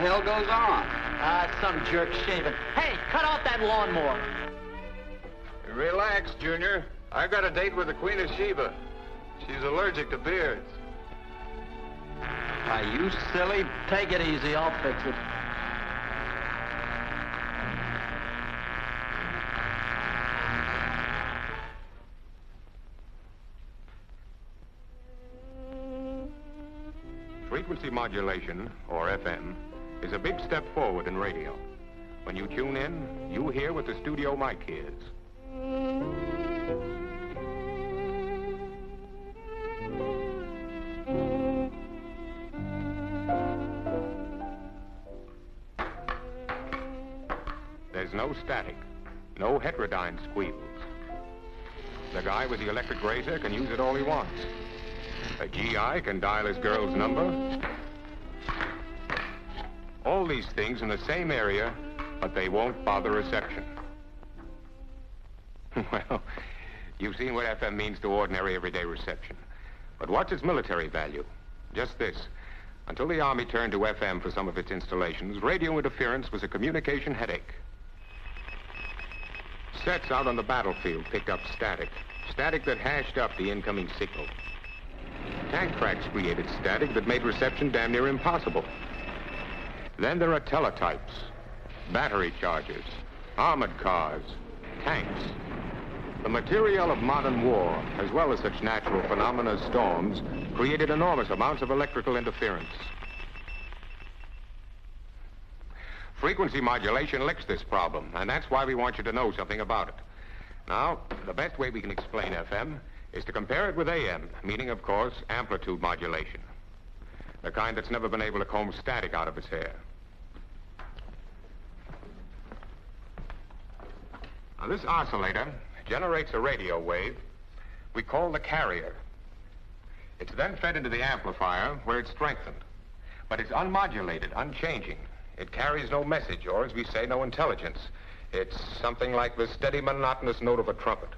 hell goes on? Some jerk shaving. Hey, cut off that lawnmower. Relax, Junior. I got a date with the Queen of Sheba. She's allergic to beards. Are you silly? Take it easy. I'll fix it. Frequency modulation, or FM, is a big step forward in radio. When you tune in, you hear what the studio mic hears. There's no static, no heterodyne squeals. The guy with the electric razor can use it all he wants. A GI can dial his girl's number. All these things in the same area, but they won't bother reception. Well, you've seen what FM means to ordinary, everyday reception. But what's its military value? Just this. Until the Army turned to FM for some of its installations, radio interference was a communication headache. Sets out on the battlefield picked up static. Static that hashed up the incoming signal. Tank tracks created static that made reception damn near impossible. Then there are teletypes, battery chargers, armored cars, tanks. The material of modern war, as well as such natural phenomena as storms, created enormous amounts of electrical interference. Frequency modulation licks this problem, and that's why we want you to know something about it. Now, the best way we can explain FM is to compare it with AM, meaning, of course, amplitude modulation. The kind that's never been able to comb static out of its hair. Now, this oscillator generates a radio wave we call the carrier. It's then fed into the amplifier where it's strengthened. But it's unmodulated, unchanging. It carries no message, or as we say, no intelligence. It's something like the steady, monotonous note of a trumpet.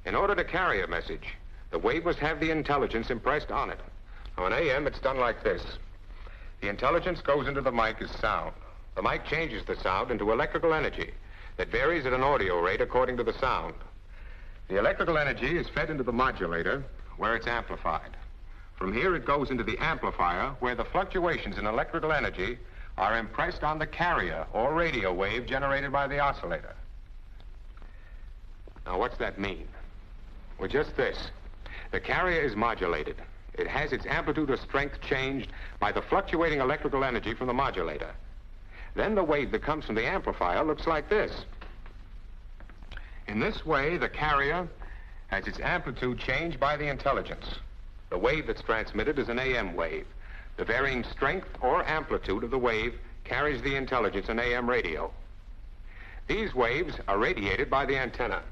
In order to carry a message, the wave must have the intelligence impressed on it. Now, in AM, it's done like this. The intelligence goes into the mic as sound. The mic changes the sound into electrical energy that varies at an audio rate according to the sound. The electrical energy is fed into the modulator, where it's amplified. From here, it goes into the amplifier, where the fluctuations in electrical energy are impressed on the carrier, or radio wave, generated by the oscillator. Now, what's that mean? Well, just this. The carrier is modulated. It has its amplitude or strength changed by the fluctuating electrical energy from the modulator. Then the wave that comes from the amplifier looks like this. In this way, the carrier has its amplitude changed by the intelligence. The wave that's transmitted is an AM wave. The varying strength or amplitude of the wave carries the intelligence in AM radio. These waves are radiated by the antenna.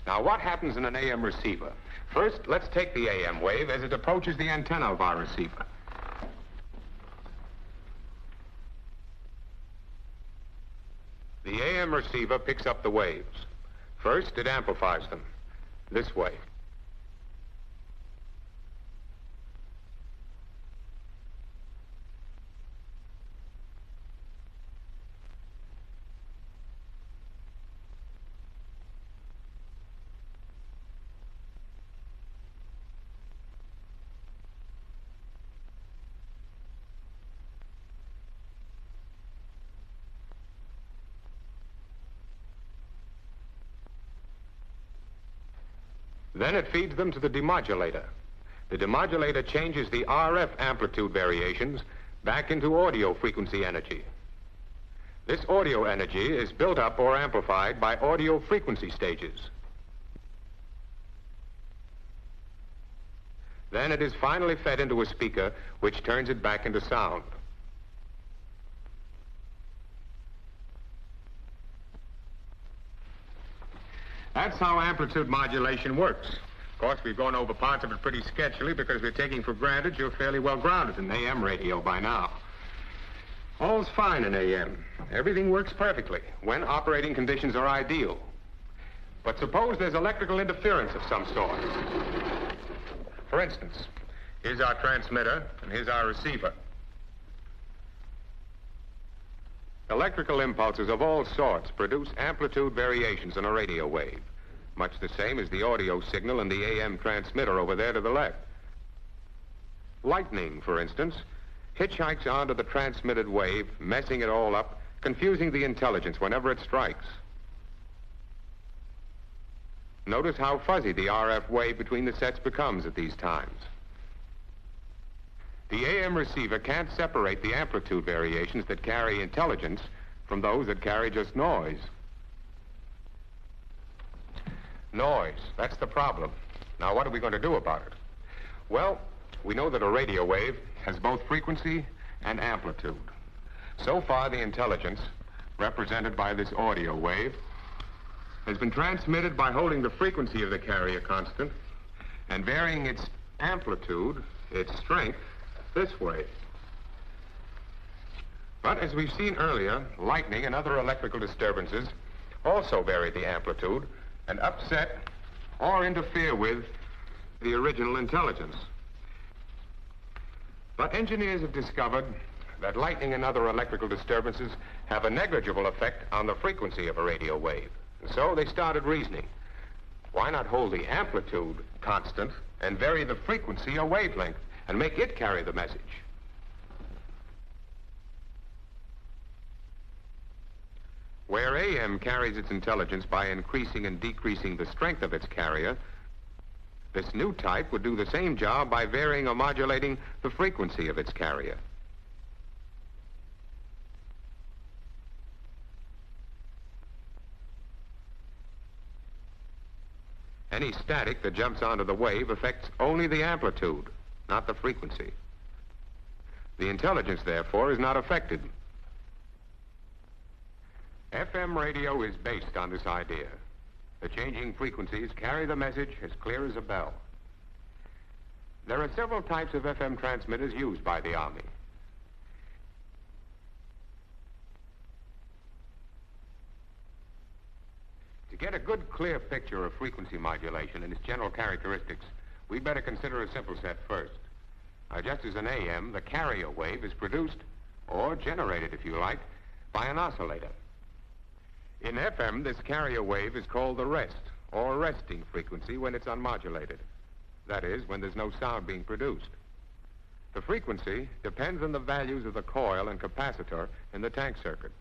Now, what happens in an AM receiver? First, let's take the AM wave as it approaches the antenna of our receiver. The AM receiver picks up the waves. First, it amplifies them this way. Then it feeds them to the demodulator. The demodulator changes the RF amplitude variations back into audio frequency energy. This audio energy is built up or amplified by audio frequency stages. Then it is finally fed into a speaker, which turns it back into sound. That's how amplitude modulation works. Of course, we've gone over parts of it pretty sketchily because we're taking for granted you're fairly well grounded in AM radio by now. All's fine in AM. Everything works perfectly when operating conditions are ideal. But suppose there's electrical interference of some sort. For instance, Here's our transmitter, and here's our receiver. Electrical impulses of all sorts produce amplitude variations in a radio wave, much the same as the audio signal in the AM transmitter over there to the left. Lightning, for instance, hitchhikes onto the transmitted wave, messing it all up, confusing the intelligence whenever it strikes. Notice how fuzzy the RF wave between the sets becomes at these times. The AM receiver can't separate the amplitude variations that carry intelligence from those that carry just noise. Noise, that's the problem. Now, what are we going to do about it? Well, we know that a radio wave has both frequency and amplitude. So far, the intelligence, represented by this audio wave, has been transmitted by holding the frequency of the carrier constant and varying its amplitude, its strength, this way. But as we've seen earlier, lightning and other electrical disturbances also vary the amplitude and upset or interfere with the original intelligence. But engineers have discovered that lightning and other electrical disturbances have a negligible effect on the frequency of a radio wave. And so they started reasoning. Why not hold the amplitude constant and vary the frequency or wavelength and make it carry the message? Where AM carries its intelligence by increasing and decreasing the strength of its carrier, this new type would do the same job by varying or modulating the frequency of its carrier. Any static that jumps onto the wave affects only the amplitude, not the frequency. The intelligence, therefore, is not affected. FM radio is based on this idea. The changing frequencies carry the message as clear as a bell. There are several types of FM transmitters used by the Army. To get a good, clear picture of frequency modulation and its general characteristics, we'd better consider a simple set first. Just as in AM, the carrier wave is produced, or generated, if you like, by an oscillator. In FM, this carrier wave is called the rest, or resting frequency, when it's unmodulated. That is, when there's no sound being produced. The frequency depends on the values of the coil and capacitor in the tank circuit.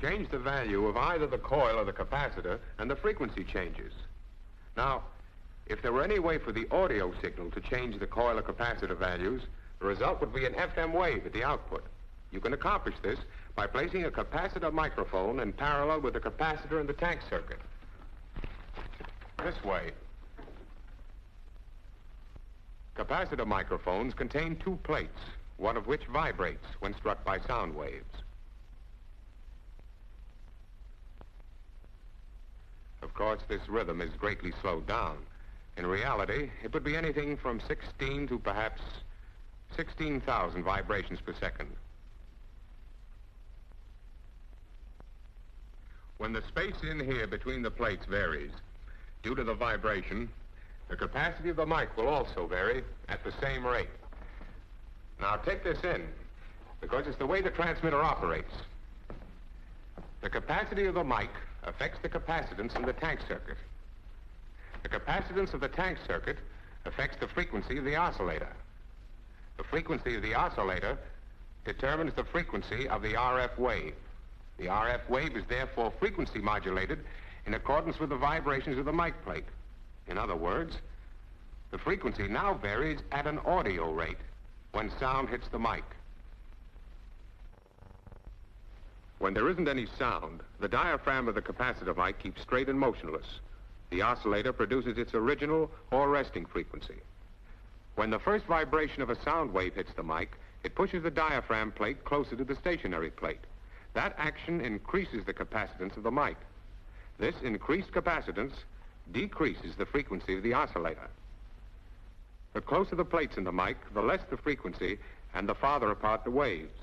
Change the value of either the coil or the capacitor, and the frequency changes. Now, if there were any way for the audio signal to change the coil or capacitor values, the result would be an FM wave at the output. You can accomplish this by placing a capacitor microphone in parallel with the capacitor in the tank circuit. This way. Capacitor microphones contain two plates, one of which vibrates when struck by sound waves. Of course, this rhythm is greatly slowed down. In reality, it would be anything from 16 to perhaps 16,000 vibrations per second. When the space in here between the plates varies, due to the vibration, the capacity of the mic will also vary at the same rate. Now, take this in, because it's the way the transmitter operates. The capacity of the mic affects the capacitance in the tank circuit. The capacitance of the tank circuit affects the frequency of the oscillator. The frequency of the oscillator determines the frequency of the RF wave. The RF wave is therefore frequency modulated in accordance with the vibrations of the mic plate. In other words, the frequency now varies at an audio rate when sound hits the mic. When there isn't any sound, the diaphragm of the capacitor mic keeps straight and motionless. The oscillator produces its original or resting frequency. When the first vibration of a sound wave hits the mic, it pushes the diaphragm plate closer to the stationary plate. That action increases the capacitance of the mic. This increased capacitance decreases the frequency of the oscillator. The closer the plates in the mic, the less the frequency and the farther apart the waves.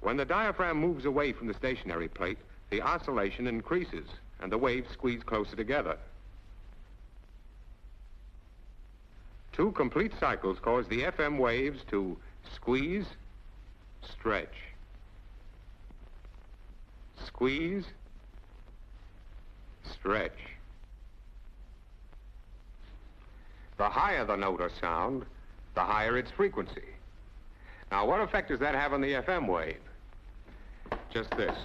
When the diaphragm moves away from the stationary plate, the oscillation increases, and the waves squeeze closer together. 2 complete cycles cause the FM waves to squeeze, stretch, squeeze, stretch. The higher the note or sound, the higher its frequency. Now, what effect does that have on the FM wave? Just this.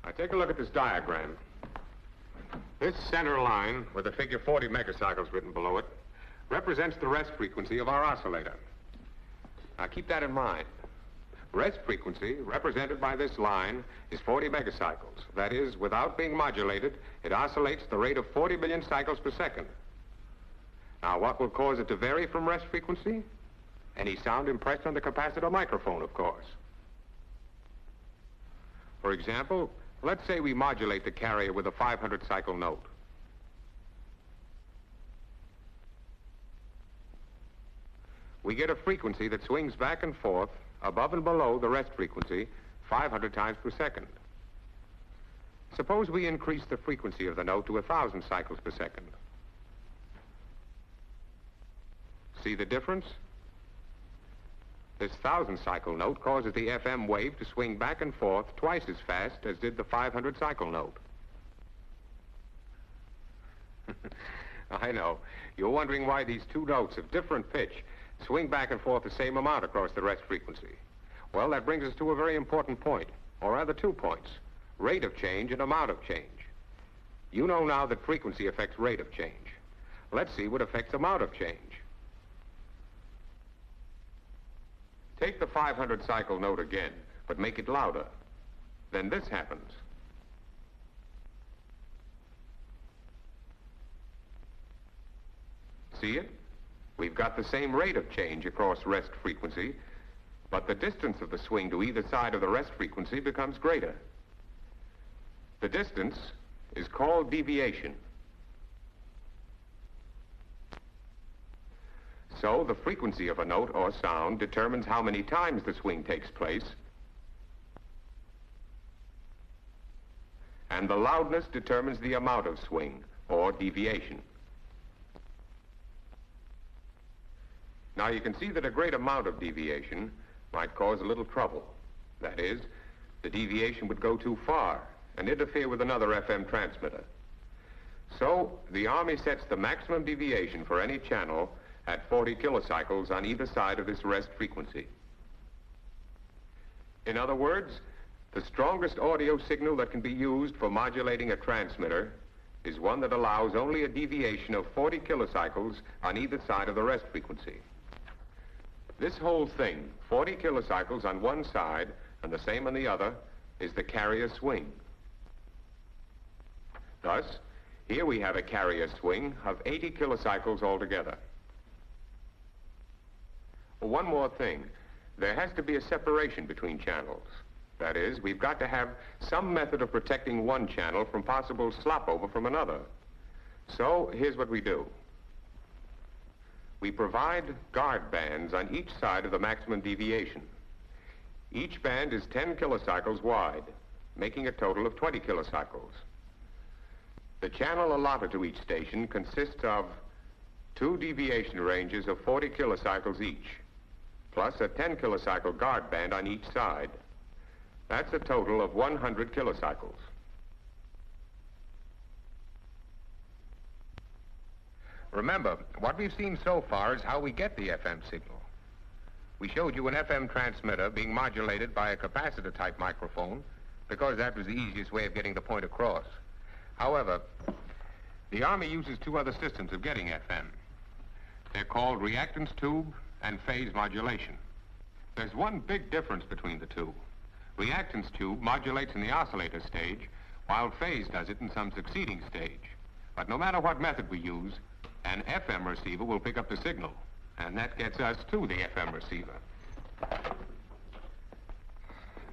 Now, take a look at this diagram. This center line, with the figure 40 megacycles written below it, represents the rest frequency of our oscillator. Now, keep that in mind. Rest frequency, represented by this line, is 40 megacycles. That is, without being modulated, it oscillates at the rate of 40 million cycles per second. Now, what will cause it to vary from rest frequency? Any sound impressed on the capacitor microphone, of course. For example, let's say we modulate the carrier with a 500 cycle note. We get a frequency that swings back and forth above and below the rest frequency 500 times per second. Suppose we increase the frequency of the note to 1,000 cycles per second. See the difference? This 1,000 cycle note causes the FM wave to swing back and forth twice as fast as did the 500 cycle note. I know. You're wondering why these 2 notes of different pitch swing back and forth the same amount across the rest frequency. Well, that brings us to a very important point, or rather 2 points: rate of change and amount of change. You know now that frequency affects rate of change. Let's see what affects amount of change. Take the 500 cycle note again, but make it louder. Then this happens. See it? We've got the same rate of change across rest frequency, but the distance of the swing to either side of the rest frequency becomes greater. The distance is called deviation. So the frequency of a note or sound determines how many times the swing takes place, and the loudness determines the amount of swing, or deviation. Now, you can see that a great amount of deviation might cause a little trouble. That is, the deviation would go too far and interfere with another FM transmitter. So, the Army sets the maximum deviation for any channel at 40 kilocycles on either side of this rest frequency. In other words, the strongest audio signal that can be used for modulating a transmitter is one that allows only a deviation of 40 kilocycles on either side of the rest frequency. This whole thing, 40 kilocycles on one side and the same on the other, is the carrier swing. Thus, here we have a carrier swing of 80 kilocycles altogether. One more thing. There has to be a separation between channels. That is, we've got to have some method of protecting one channel from possible slopover from another. So, here's what we do. We provide guard bands on each side of the maximum deviation. Each band is 10 kilocycles wide, making a total of 20 kilocycles. The channel allotted to each station consists of 2 deviation ranges of 40 kilocycles each, plus a 10 kilocycle guard band on each side. That's a total of 100 kilocycles. Remember, what we've seen so far is how we get the FM signal. We showed you an FM transmitter being modulated by a capacitor-type microphone because that was the easiest way of getting the point across. However, the Army uses 2 other systems of getting FM. They're called reactance tube and phase modulation. There's one big difference between the 2. Reactance tube modulates in the oscillator stage, while phase does it in some succeeding stage. But no matter what method we use, an FM receiver will pick up the signal, and that gets us to the FM receiver.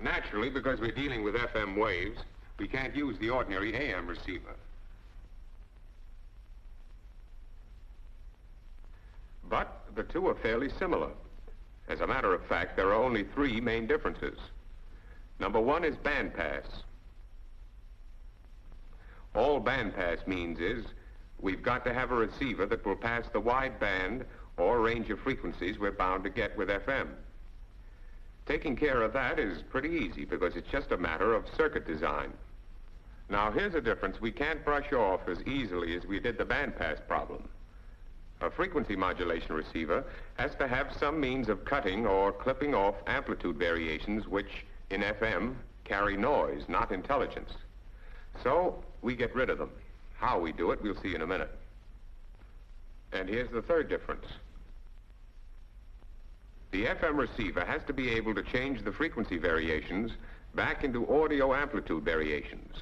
Naturally, because we're dealing with FM waves, we can't use the ordinary AM receiver. But the 2 are fairly similar. As a matter of fact, there are only 3 main differences. Number 1 is bandpass. All bandpass means is we've got to have a receiver that will pass the wide band or range of frequencies we're bound to get with FM. Taking care of that is pretty easy because it's just a matter of circuit design. Now, here's a difference we can't brush off as easily as we did the bandpass problem. A frequency modulation receiver has to have some means of cutting or clipping off amplitude variations which, in FM, carry noise, not intelligence. So, we get rid of them. How we do it, we'll see in a minute. And here's the third difference. The FM receiver has to be able to change the frequency variations back into audio amplitude variations.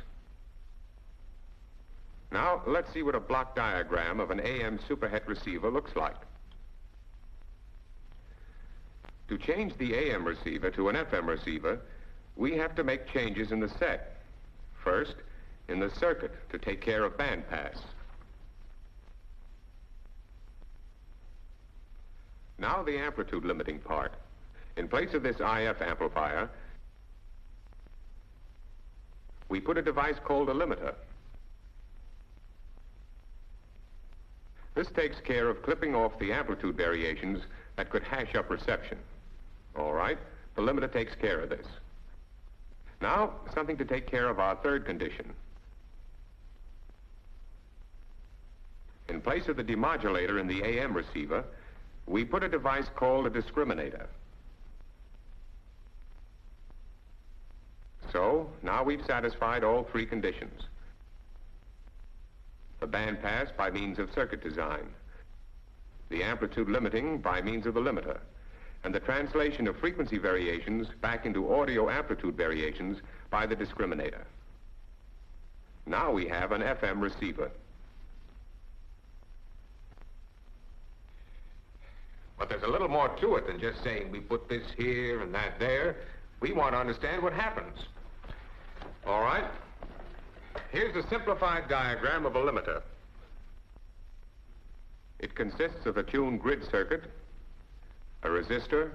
Now, let's see what a block diagram of an AM superhet receiver looks like. To change the AM receiver to an FM receiver, we have to make changes in the set. First, in the circuit to take care of bandpass. Now the amplitude limiting part. In place of this IF amplifier, we put a device called a limiter. This takes care of clipping off the amplitude variations that could hash up reception. All right, the limiter takes care of this. Now, something to take care of our third condition. In place of the demodulator in the AM receiver, we put a device called a discriminator. So, now we've satisfied all three conditions. The bandpass by means of circuit design, the amplitude limiting by means of the limiter, and the translation of frequency variations back into audio amplitude variations by the discriminator. Now we have an FM receiver. But there's a little more to it than just saying we put this here and that there. We want to understand what happens. All right? Here's a simplified diagram of a limiter. It consists of a tuned grid circuit, a resistor,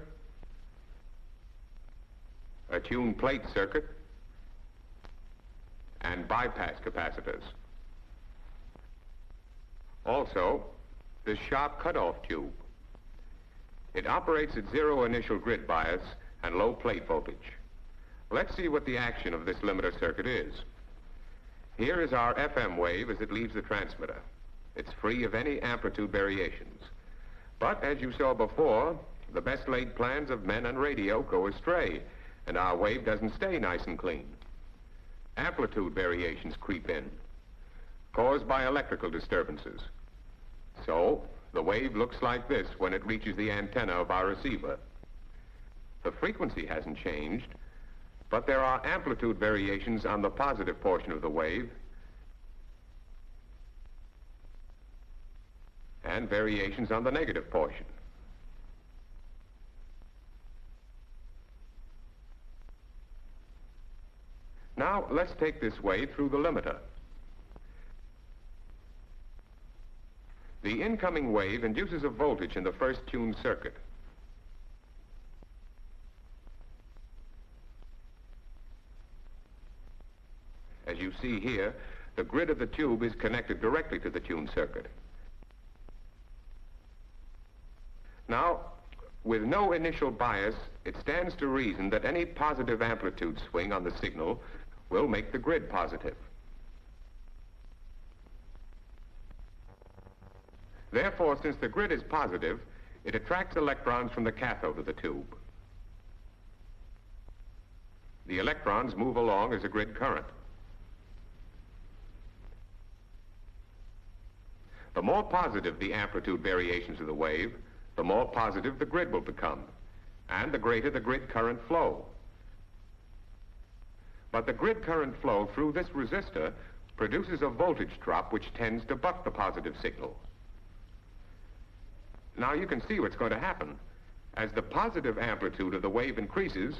a tuned plate circuit, and bypass capacitors. Also, this sharp cutoff tube. It operates at zero initial grid bias and low plate voltage. Let's see what the action of this limiter circuit is. Here is our FM wave as it leaves the transmitter. It's free of any amplitude variations. But as you saw before, the best laid plans of men and radio go astray, and our wave doesn't stay nice and clean. Amplitude variations creep in, caused by electrical disturbances. So, the wave looks like this when it reaches the antenna of our receiver. The frequency hasn't changed, but there are amplitude variations on the positive portion of the wave and variations on the negative portion. Now, let's take this wave through the limiter. The incoming wave induces a voltage in the first tuned circuit. As you see here, the grid of the tube is connected directly to the tuned circuit. Now, with no initial bias, it stands to reason that any positive amplitude swing on the signal will make the grid positive. Therefore, since the grid is positive, it attracts electrons from the cathode of the tube. The electrons move along as a grid current. The more positive the amplitude variations of the wave, the more positive the grid will become, and the greater the grid current flow. But the grid current flow through this resistor produces a voltage drop which tends to buck the positive signal. Now you can see what's going to happen. As the positive amplitude of the wave increases,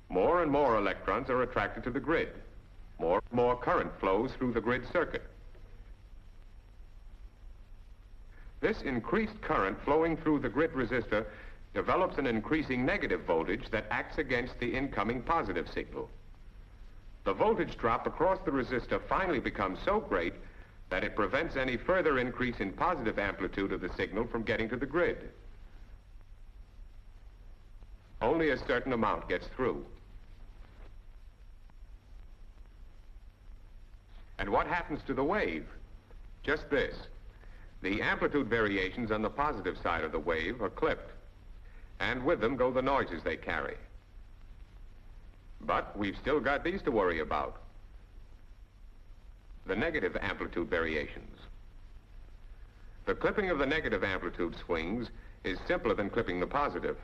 more and more electrons are attracted to the grid. More and more current flows through the grid circuit. This increased current flowing through the grid resistor develops an increasing negative voltage that acts against the incoming positive signal. the voltage drop across the resistor finally becomes so great that it prevents any further increase in positive amplitude of the signal from getting to the grid. Only a certain amount gets through. And what happens to the wave? Just this. The amplitude variations on the positive side of the wave are clipped, and with them go the noises they carry. But we've still got these to worry about. The negative amplitude variations. The clipping of the negative amplitude swings is simpler than clipping the positive.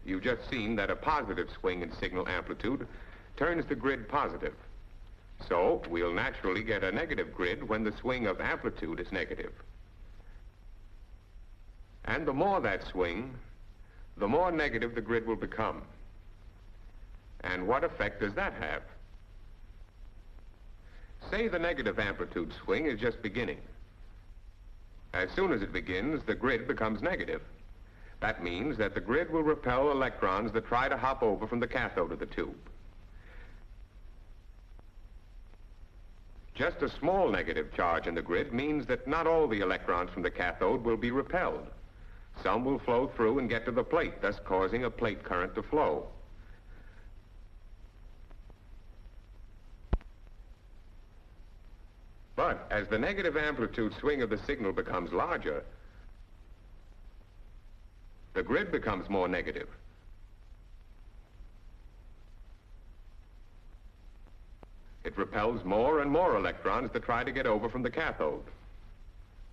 You've just seen that a positive swing in signal amplitude turns the grid positive. So we'll naturally get a negative grid when the swing of amplitude is negative. And the more that swing, the more negative the grid will become. And what effect does that have? Say the negative amplitude swing is just beginning. As soon as it begins, the grid becomes negative. That means that the grid will repel electrons that try to hop over from the cathode of the tube. Just a small negative charge in the grid means that not all the electrons from the cathode will be repelled. Some will flow through and get to the plate, thus causing a plate current to flow. But as the negative amplitude swing of the signal becomes larger, the grid becomes more negative. It repels more and more electrons that try to get over from the cathode.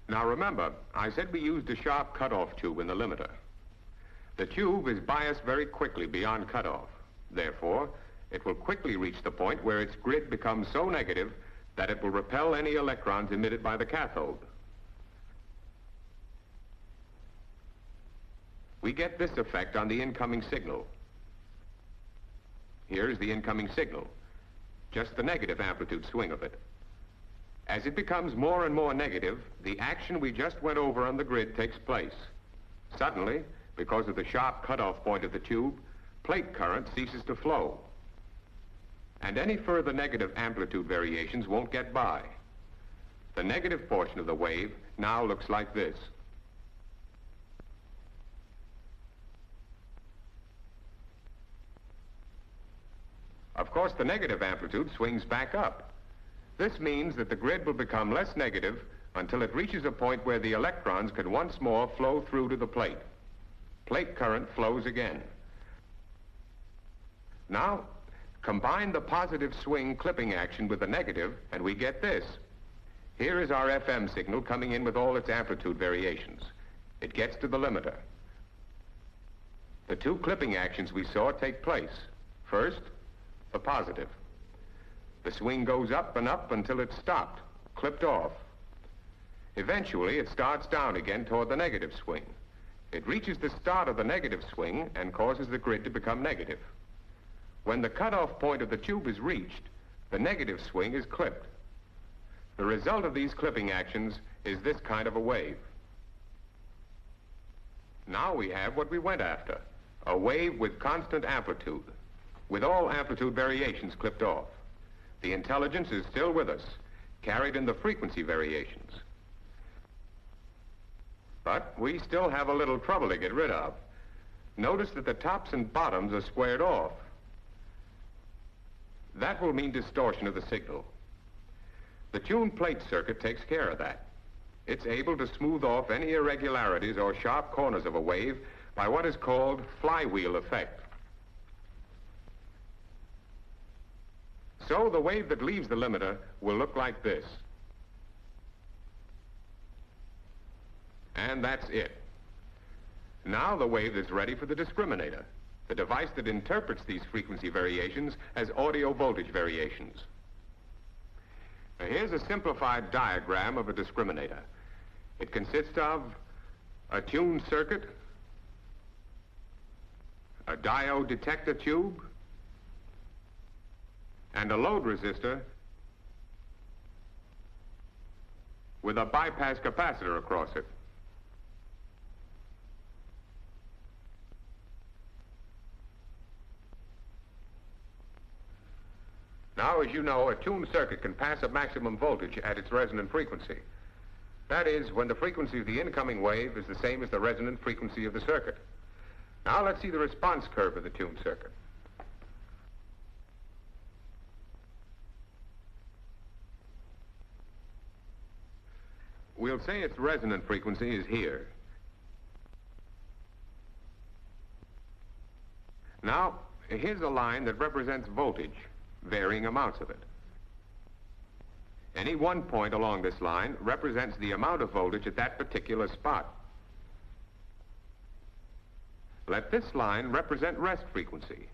Now remember, I said we used a sharp cutoff tube in the limiter. The tube is biased very quickly beyond cutoff. Therefore, it will quickly reach the point where its grid becomes so negative that it will repel any electrons emitted by the cathode. We get this effect on the incoming signal. Here's the incoming signal, just the negative amplitude swing of it. As it becomes more and more negative, the action we just went over on the grid takes place. Suddenly, because of the sharp cutoff point of the tube, plate current ceases to flow. And any further negative amplitude variations won't get by. The negative portion of the wave now looks like this. Of course, the negative amplitude swings back up. This means that the grid will become less negative until it reaches a point where the electrons can once more flow through to the plate. Plate current flows again. Now, combine the positive swing clipping action with the negative, and we get this. Here is our FM signal coming in with all its amplitude variations. It gets to the limiter. The two clipping actions we saw take place. First, the positive. The swing goes up and up until it's stopped, clipped off. Eventually, it starts down again toward the negative swing. It reaches the start of the negative swing and causes the grid to become negative. When the cutoff point of the tube is reached, the negative swing is clipped. The result of these clipping actions is this kind of a wave. Now we have what we went after, a wave with constant amplitude, with all amplitude variations clipped off. The intelligence is still with us, carried in the frequency variations. But we still have a little trouble to get rid of. Notice that the tops and bottoms are squared off. That will mean distortion of the signal. The tune plate circuit takes care of that. It's able to smooth off any irregularities or sharp corners of a wave by what is called flywheel effect. So the wave that leaves the limiter will look like this. And that's it. Now the wave is ready for the discriminator, the device that interprets these frequency variations as audio voltage variations. Now, here's a simplified diagram of a discriminator. It consists of a tuned circuit, a diode detector tube, and a load resistor with a bypass capacitor across it. Now, as you know, a tuned circuit can pass a maximum voltage at its resonant frequency. That is, when the frequency of the incoming wave is the same as the resonant frequency of the circuit. Now, let's see the response curve of the tuned circuit. We'll say its resonant frequency is here. Now, here's a line that represents voltage, varying amounts of it. Any one point along this line represents the amount of voltage at that particular spot. Let this line represent rest frequency.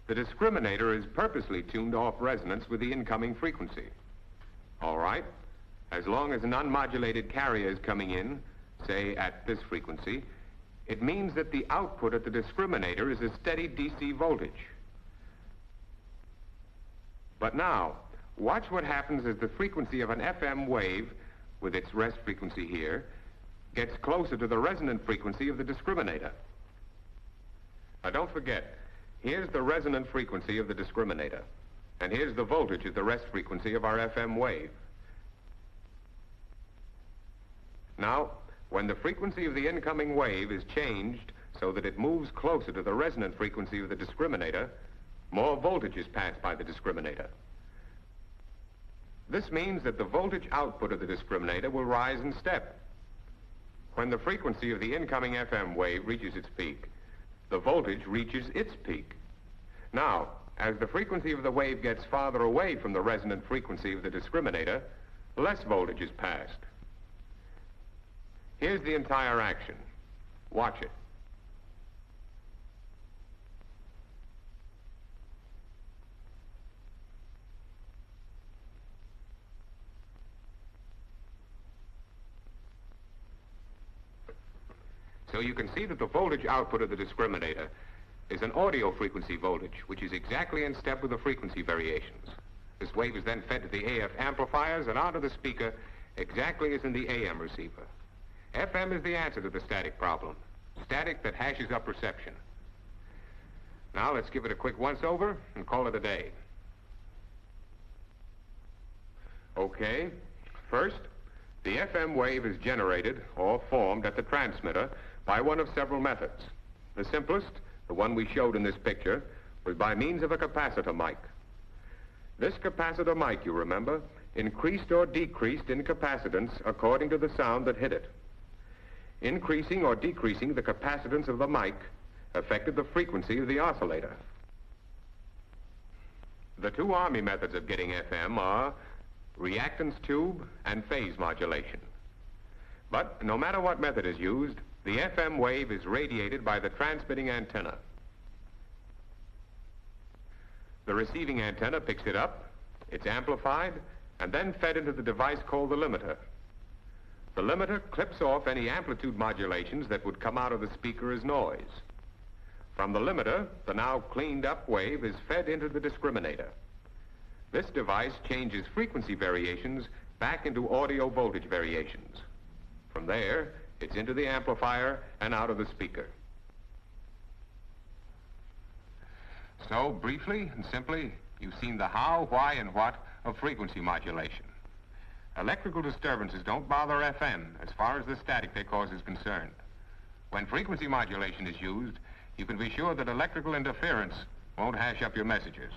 The discriminator is purposely tuned off resonance with the incoming frequency. All right, as long as an unmodulated carrier is coming in, say at this frequency, it means that the output at the discriminator is a steady DC voltage. But now, watch what happens as the frequency of an FM wave, with its rest frequency here, gets closer to the resonant frequency of the discriminator. Now don't forget, here's the resonant frequency of the discriminator, and here's the voltage of the rest frequency of our FM wave. Now, when the frequency of the incoming wave is changed so that it moves closer to the resonant frequency of the discriminator, more voltage is passed by the discriminator. This means that the voltage output of the discriminator will rise in step. When the frequency of the incoming FM wave reaches its peak, the voltage reaches its peak. Now, as the frequency of the wave gets farther away from the resonant frequency of the discriminator, less voltage is passed. Here's the entire action. Watch it. So you can see that the voltage output of the discriminator is an audio frequency voltage, which is exactly in step with the frequency variations. This wave is then fed to the AF amplifiers and onto the speaker exactly as in the AM receiver. FM is the answer to the static problem. Static that hashes up reception. Now let's give it a quick once-over and call it a day. Okay, first, the FM wave is generated or formed at the transmitter by one of several methods. The simplest, the one we showed in this picture, was by means of a capacitor mic. This capacitor mic, you remember, increased or decreased in capacitance according to the sound that hit it. Increasing or decreasing the capacitance of the mic affected the frequency of the oscillator. The two army methods of getting FM are reactance tube and phase modulation. But no matter what method is used, the FM wave is radiated by the transmitting antenna. The receiving antenna picks it up, it's amplified, and then fed into the device called the limiter. The limiter clips off any amplitude modulations that would come out of the speaker as noise. From the limiter, the now cleaned up wave is fed into the discriminator. This device changes frequency variations back into audio voltage variations. From there, it's into the amplifier and out of the speaker. So, briefly and simply, you've seen the how, why, and what of frequency modulation. Electrical disturbances don't bother FM as far as the static they cause is concerned. When frequency modulation is used, you can be sure that electrical interference won't hash up your messages.